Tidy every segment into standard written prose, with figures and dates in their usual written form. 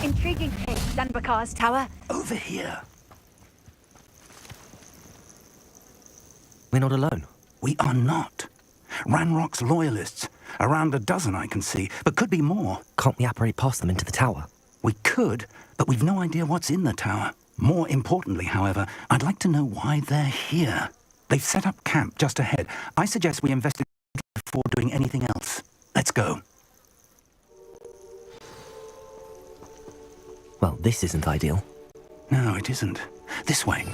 Intriguing place, Dunbarcar's tower. Over here. We're not alone. We are not. Ranrock's loyalists. Around a dozen I can see, but could be more. Can't we apparate past them into the tower? We could, but we've no idea what's in the tower. More importantly, however, I'd like to know why they're here. They've set up camp just ahead. I suggest we investigate before doing anything else. Let's go. Well, this isn't ideal. No, it isn't. This way.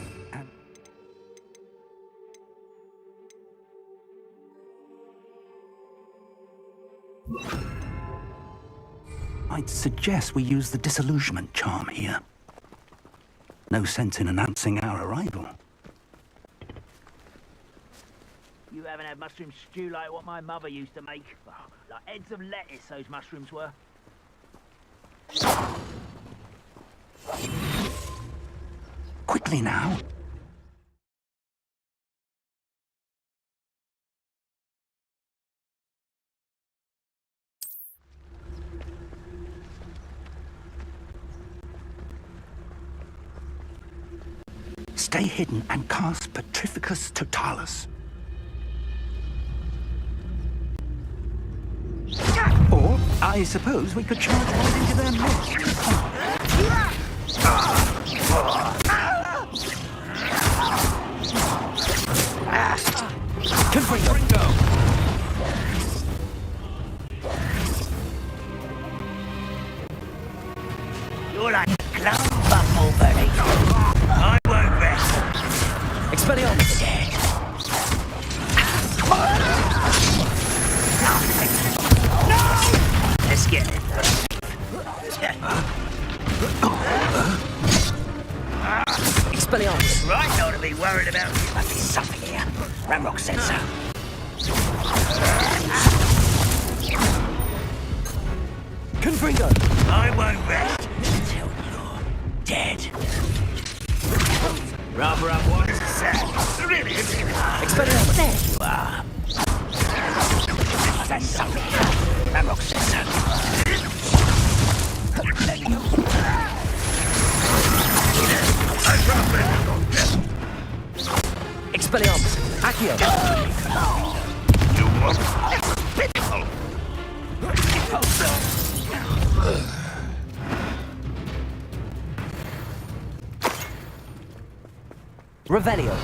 I'd suggest we use the disillusionment charm here. No sense in announcing our arrival. You haven't had mushroom stew like what my mother used to make. Oh, like heads of lettuce, those mushrooms were. Quickly now. Stay hidden and cast Petrificus Totalis. Or, I suppose we could charge right into their midst. Confringo! You're like a clown bumblebee. I won't rest. Expelliarmus! Dead. No! Let's get it. Expelliarmus! Right, not to be worried about. Must be something here. Ramrock said so. Confringo! I won't rest until you're dead. Rather unwise to say. Really? Expelliarmus! There you are. That's something. Ramrock said so. Let me go. Expelliarmus! Accio! You want pitiful. Revelio!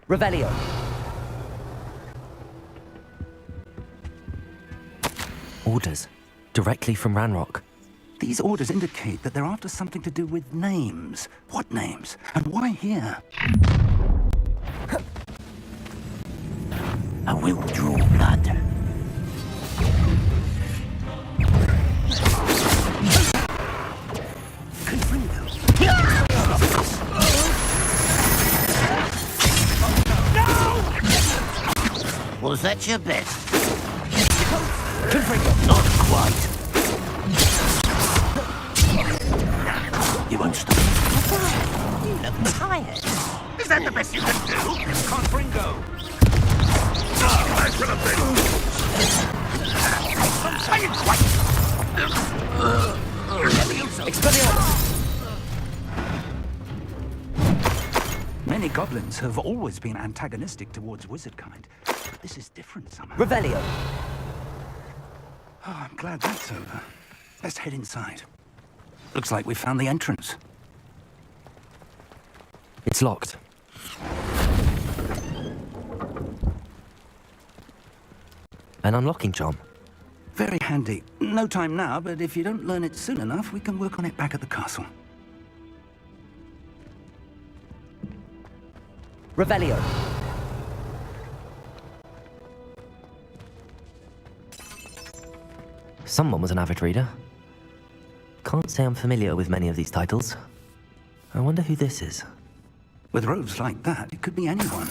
Revelio! Orders. Directly from Ranrock. These orders indicate that they're after something to do with names. What names? And why here? I will draw blood. Was that your best? Confringo! Not quite. You won't stop. You look tired. Is that the best you can do? Confringo! I should have been. Expelliarmus! Many goblins have always been antagonistic towards wizard kind, but this is different somehow. Revelio! Oh, I'm glad that's over. Let's head inside. Looks like we found the entrance. It's locked. An unlocking charm. Very handy. No time now, but if you don't learn it soon enough, we can work on it back at the castle. Revelio. Someone was an avid reader. Can't say I'm familiar with many of these titles. I wonder who this is. With robes like that, it could be anyone.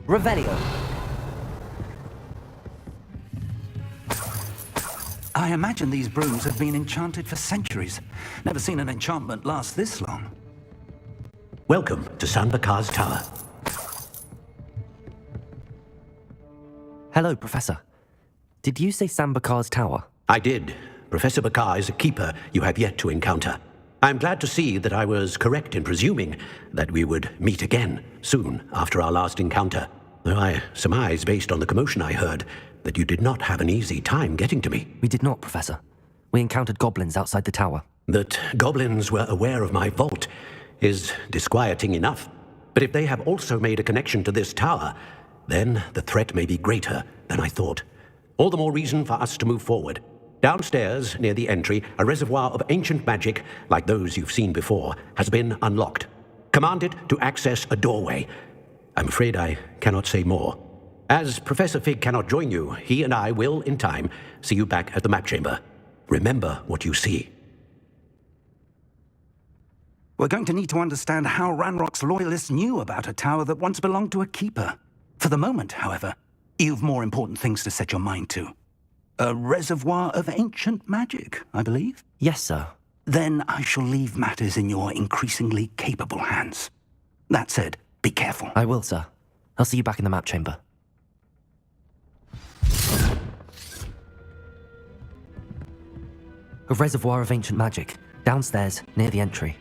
Revelio. I imagine these brooms have been enchanted for centuries. Never seen an enchantment last this long. Welcome to Sanbakar's Tower. Hello, Professor. Did you say Sambakar's Tower? I did. Professor Bakar is a keeper you have yet to encounter. I'm glad to see that I was correct in presuming that we would meet again soon after our last encounter. Though I surmise, based on the commotion I heard, that you did not have an easy time getting to me. We did not, Professor. We encountered goblins outside the tower. That goblins were aware of my vault is disquieting enough. But if they have also made a connection to this tower, then the threat may be greater than I thought. All the more reason for us to move forward. Downstairs, near the entry, a reservoir of ancient magic, like those you've seen before, has been unlocked. Command it to access a doorway. I'm afraid I cannot say more. As Professor Fig cannot join you, he and I will, in time, see you back at the map chamber. Remember what you see. We're going to need to understand how Ranrock's loyalists knew about a tower that once belonged to a keeper. For the moment, however, you've more important things to set your mind to. A reservoir of ancient magic, I believe? Yes, sir. Then I shall leave matters in your increasingly capable hands. That said, be careful. I will, sir. I'll see you back in the map chamber. A reservoir of ancient magic, downstairs, near the entry.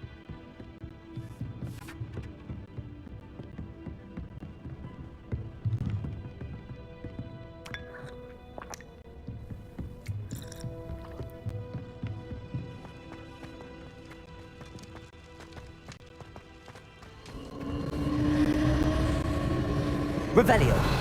Revelio.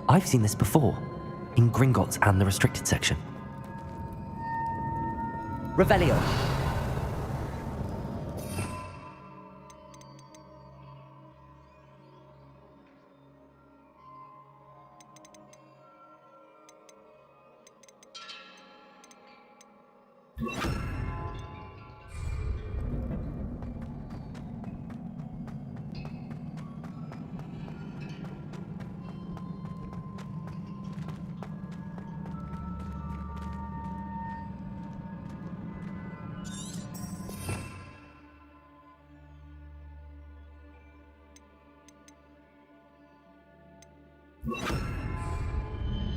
I've seen this before, in Gringotts and the restricted section. Revelio.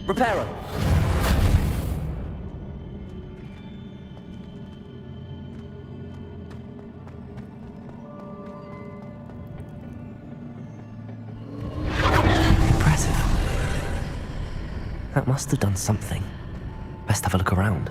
Reparo. Impressive. That must have done something. Best have a look around.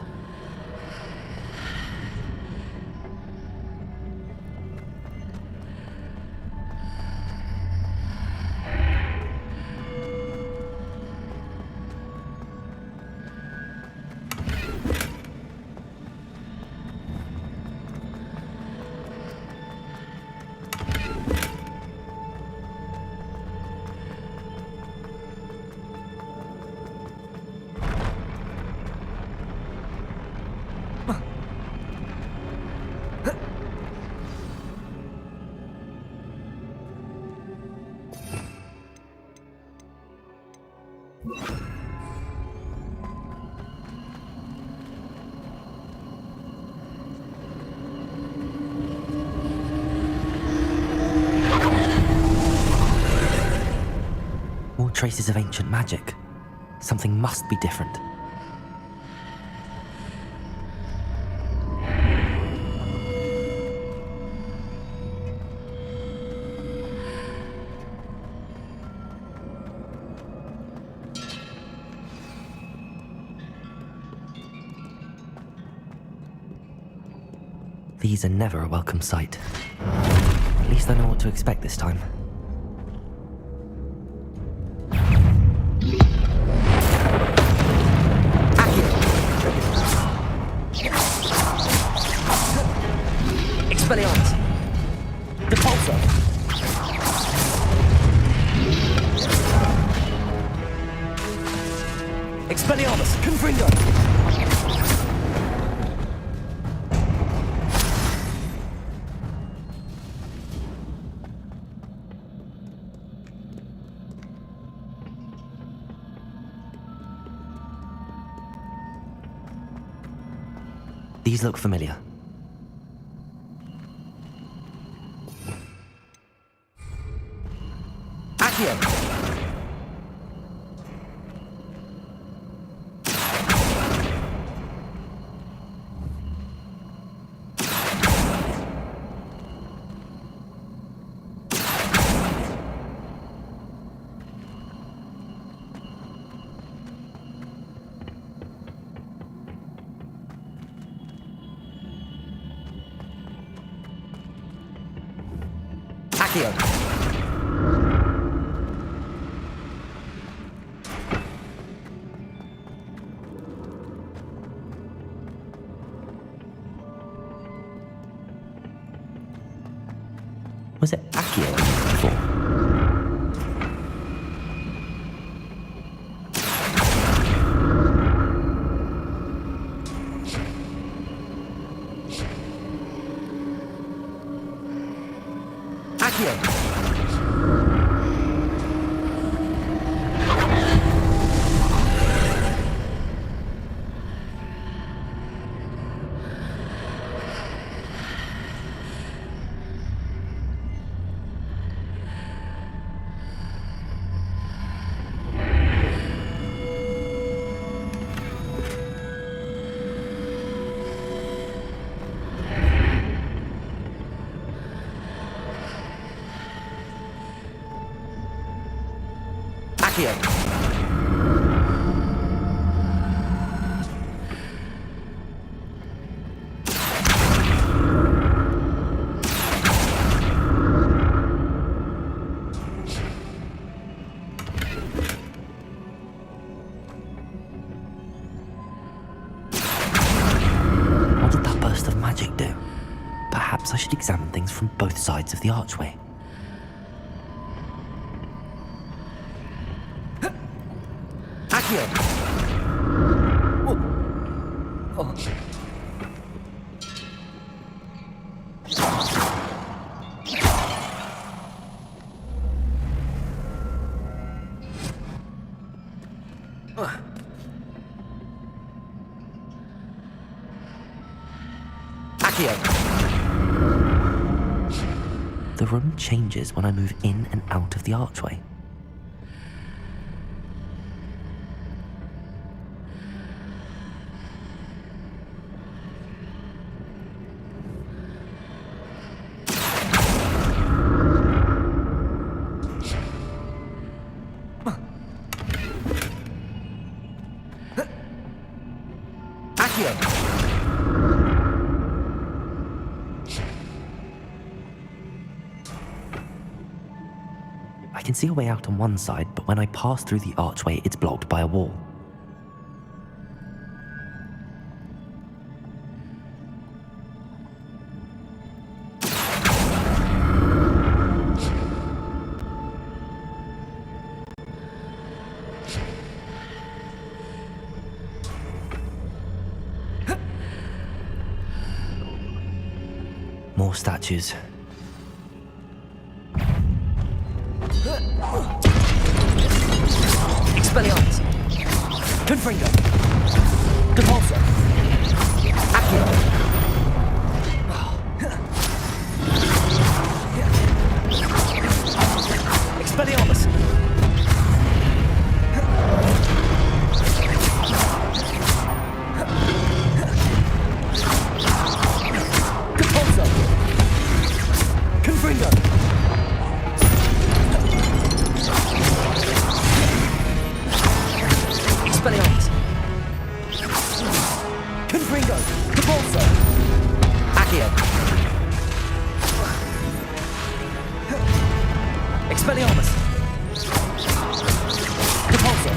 More traces of ancient magic. Something must be different. These are never a welcome sight. At least I know what to expect this time. Expelliarmus! Repulsor! Expelliarmus! Confringo! These look familiar. Accio! Was it Accio before? Accio! What did that burst of magic do? Perhaps I should examine things from both sides of the archway. Accio! Oh. The room changes when I move in and out of the archway. I can see a way out on one side, but when I pass through the archway, it's blocked by a wall. More statues. Expelliarmus. Confringo. Depulso. Accio. Expelliarmus. Depulso. Confringo. Expelliarmus. Confringo. Depulso. Accio. Expelliarmus. Depulso.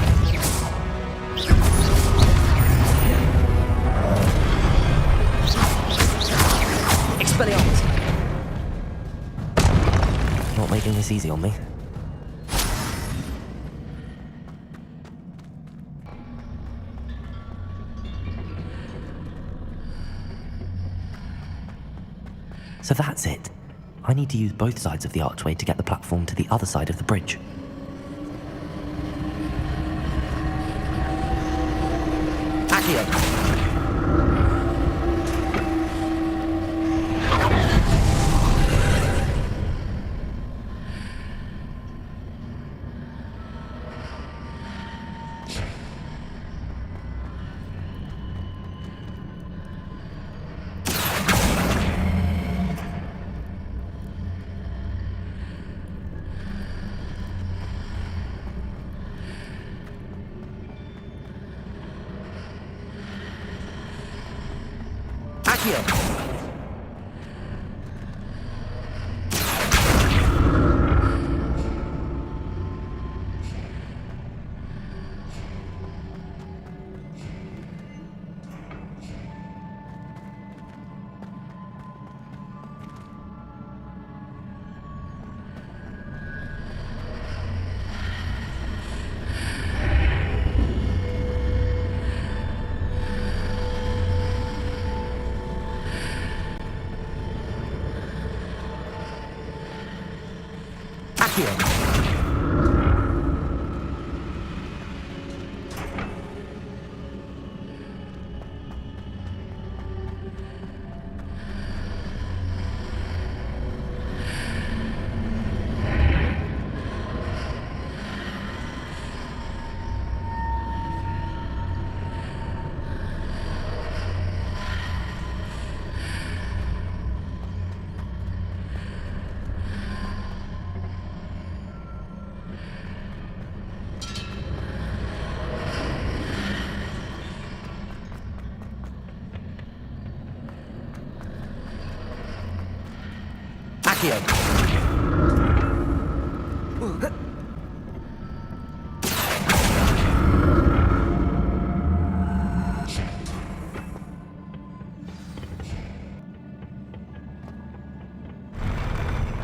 Expelliarmus. Not making this easy on me. So that's it. I need to use both sides of the archway to get the platform to the other side of the bridge. Accio. Accio. Accio.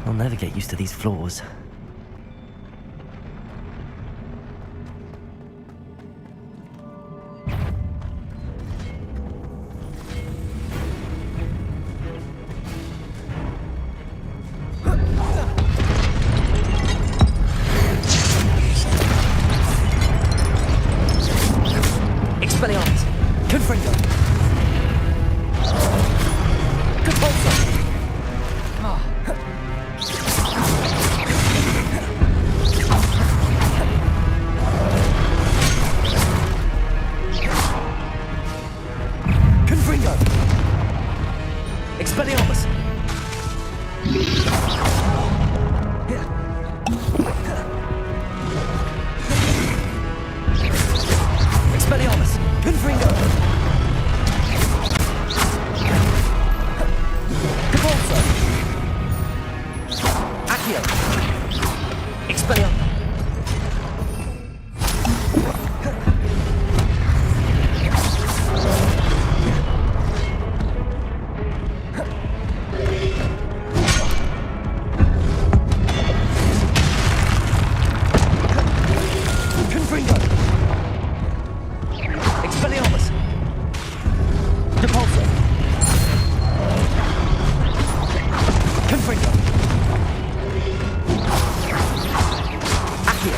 I'll never get used to these floors. Expelliarmus. Confringo. Depulso. Confringo. Expelliarmus. Expelliarmus. Confringo. Depulso. Accio. Expelliarmus. Confringo. Expelliarmus. Depulso. Confringo. Accio.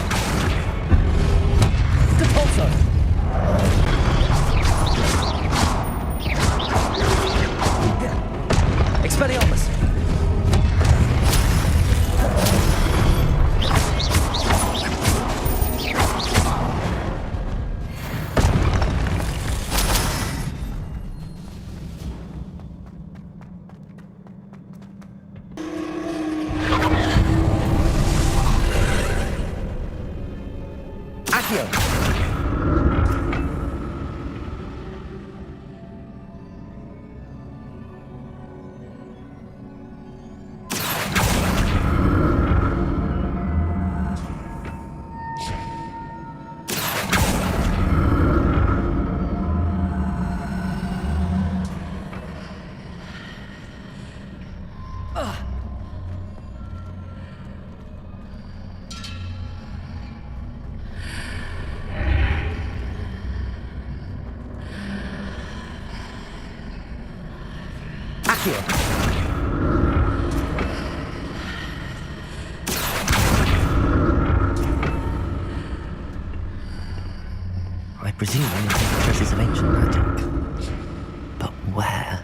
I presume I'm looking for traces of ancient magic. But where?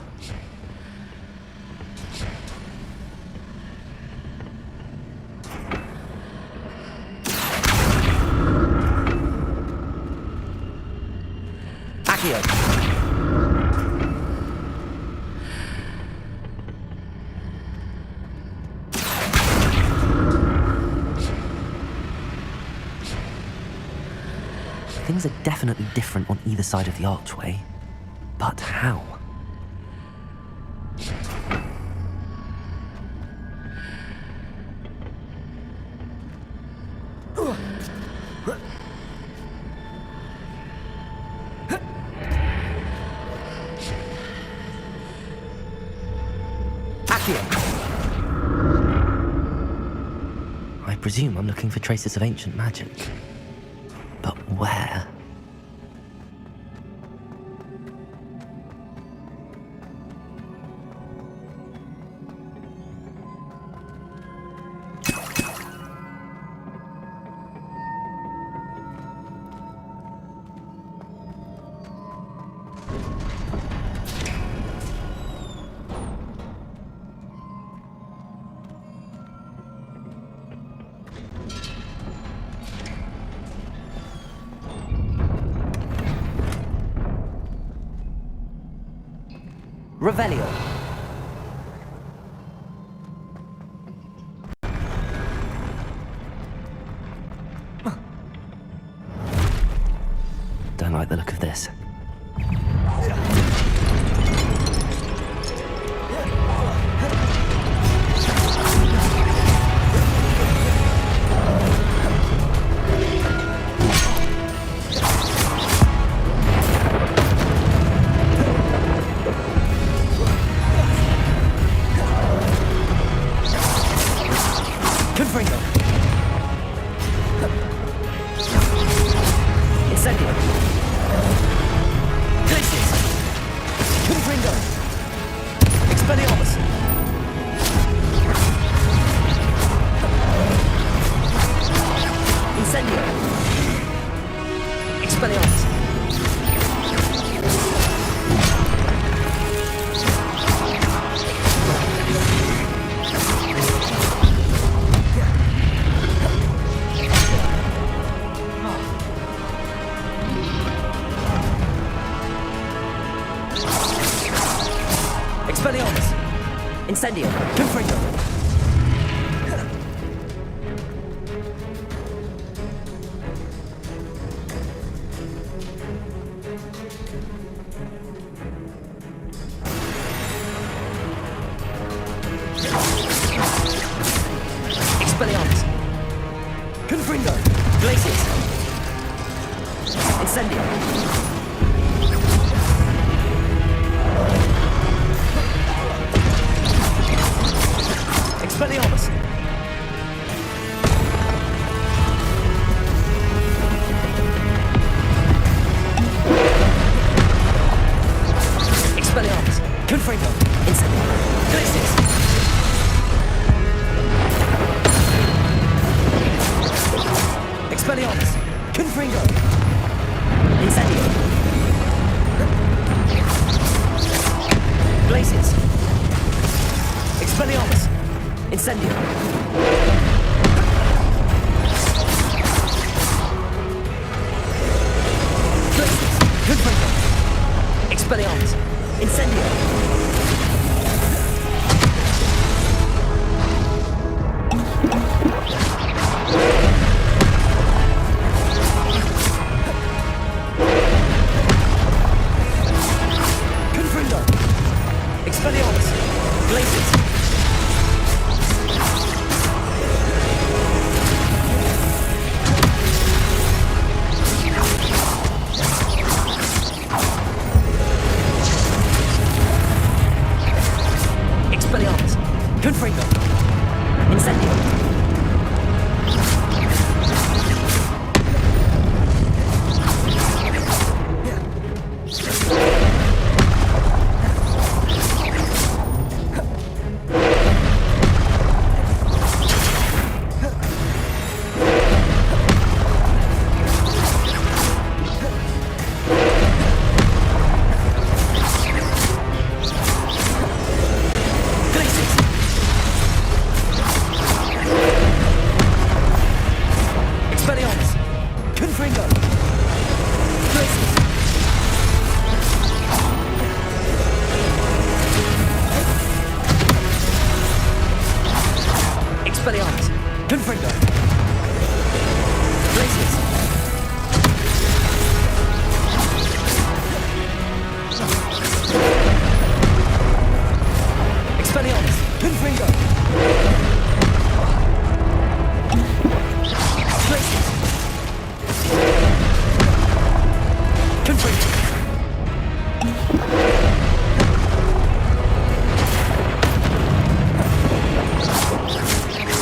Things are definitely different on either side of the archway. But how? I presume I'm looking for traces of ancient magic. But where? Revelio. Don't like the look of this. Incendio. Confringo. Expelliarmus. Confringo. Glacius. Incendio. Expelliarmus! Expelliarmus! Confringo! Incendio! Glacius! Expelliarmus! Confringo! Incendio! Glacius! Expelliarmus! Incendio! Glacius! Confringo! Expelliarmus! Incendio!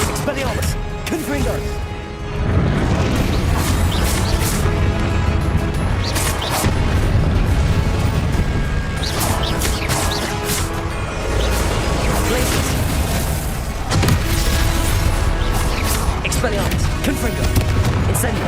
Expelliarmus! Confringo! Expelliarmus! Confringo! Incendio!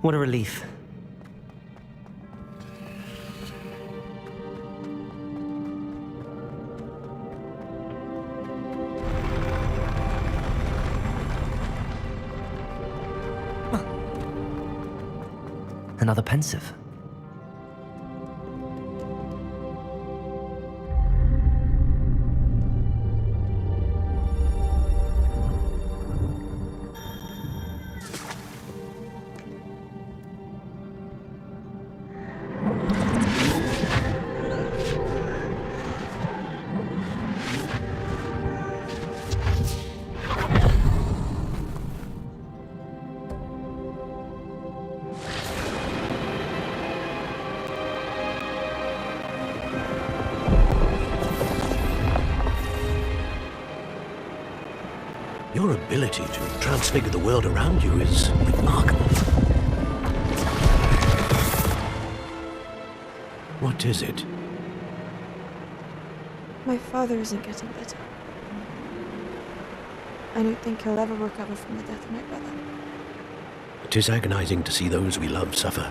What a relief. Another pensive. Your ability to transfigure the world around you is remarkable. What is it? My father isn't getting better. I don't think he'll ever recover from the death of my brother. It is agonizing to see those we love suffer.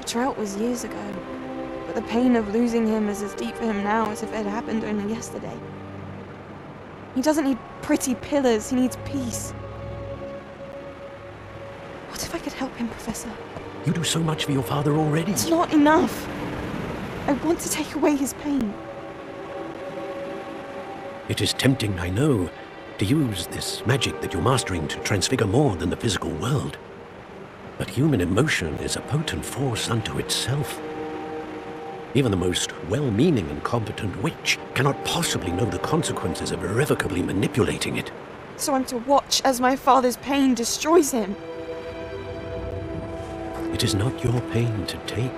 The drought was years ago, but the pain of losing him is as deep for him now as if it had happened only yesterday. He doesn't need pretty pillars, he needs peace. What if I could help him, Professor? You do so much for your father already. It's not enough. I want to take away his pain. It is tempting, I know, to use this magic that you're mastering to transfigure more than the physical world. But human emotion is a potent force unto itself. Even the most well-meaning and competent witch cannot possibly know the consequences of irrevocably manipulating it. So I'm to watch as my father's pain destroys him. It is not your pain to take.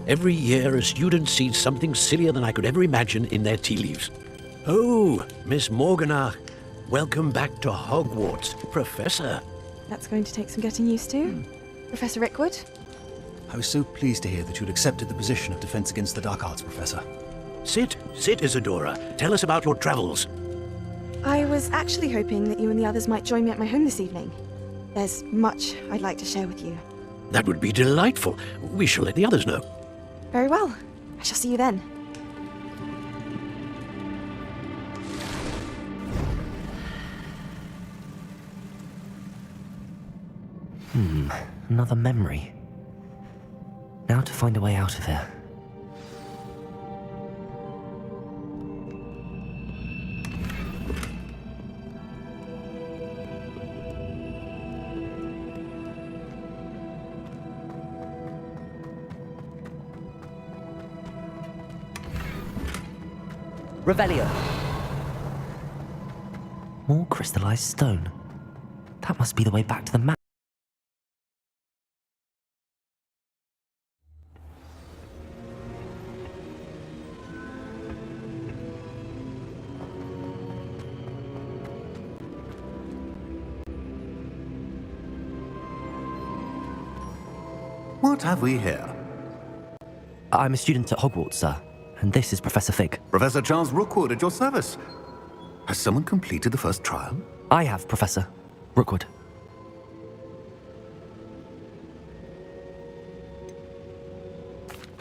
Every year, a student sees something sillier than I could ever imagine in their tea leaves. Oh, Miss Morganach, welcome back to Hogwarts, Professor. That's going to take some getting used to. Professor Rickwood? I was so pleased to hear that you'd accepted the position of Defense Against the Dark Arts, Professor. Sit, Isadora. Tell us about your travels. I was actually hoping that you and the others might join me at my home this evening. There's much I'd like to share with you. That would be delightful. We shall let the others know. Very well. I shall see you then. Another memory. Now to find a way out of here. Revelio. More crystallized stone. That must be the way back to the map. What have we here? I'm a student at Hogwarts, sir, and this is Professor Fig. Professor Charles Rookwood at your service. Has someone completed the first trial? I have, Professor. Rookwood.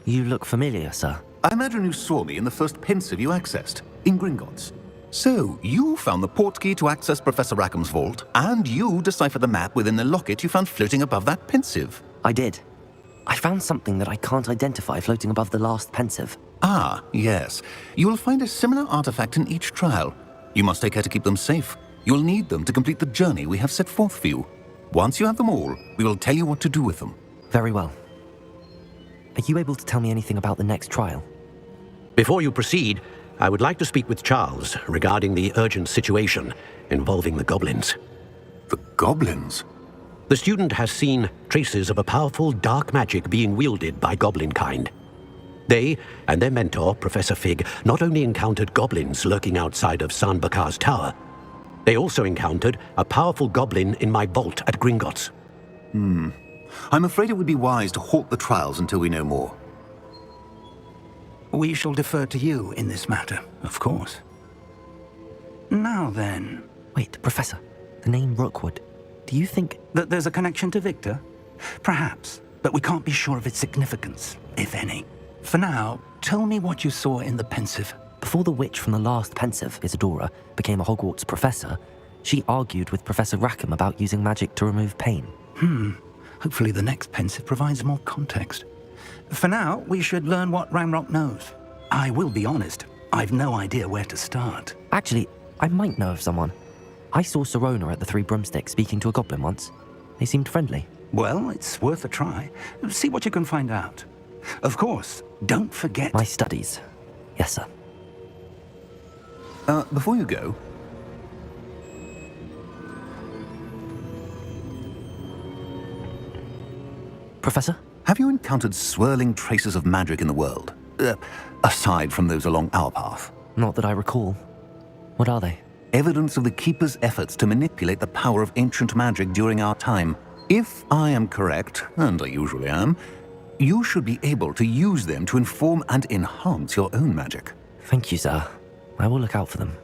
You look familiar, sir. I imagine you saw me in the first pensive you accessed, in Gringotts. So, you found the portkey to access Professor Rackham's vault, and you deciphered the map within the locket you found floating above that pensive. I did. I found something that I can't identify floating above the last pensive. Ah, yes. You will find a similar artifact in each trial. You must take care to keep them safe. You will need them to complete the journey we have set forth for you. Once you have them all, we will tell you what to do with them. Very well. Are you able to tell me anything about the next trial? Before you proceed, I would like to speak with Charles regarding the urgent situation involving the goblins. The goblins? The student has seen traces of a powerful dark magic being wielded by goblin kind. They and their mentor, Professor Fig, not only encountered goblins lurking outside of Sanbakar's tower, they also encountered a powerful goblin in my vault at Gringotts. I'm afraid it would be wise to halt the trials until we know more. We shall defer to you in this matter, of course. Now then, Wait, Professor. The name Rookwood. Do you think... that there's a connection to Victor? Perhaps, but we can't be sure of its significance, if any. For now, tell me what you saw in the pensive. Before the witch from the last pensive, Isadora, became a Hogwarts professor, she argued with Professor Rackham about using magic to remove pain. Hopefully the next pensive provides more context. For now, we should learn what Ranrock knows. I will be honest, I've no idea where to start. Actually, I might know of someone. I saw Sirona at the Three Broomsticks speaking to a goblin once. They seemed friendly. Well, it's worth a try. See what you can find out. Of course, don't forget... My studies. Yes, sir. Before you go, Professor? have you encountered swirling traces of magic in the world? Aside from those along our path. Not that I recall. What are they? Evidence of the Keeper's efforts to manipulate the power of ancient magic during our time. If I am correct, and I usually am, you should be able to use them to inform and enhance your own magic. Thank you, sir. I will look out for them.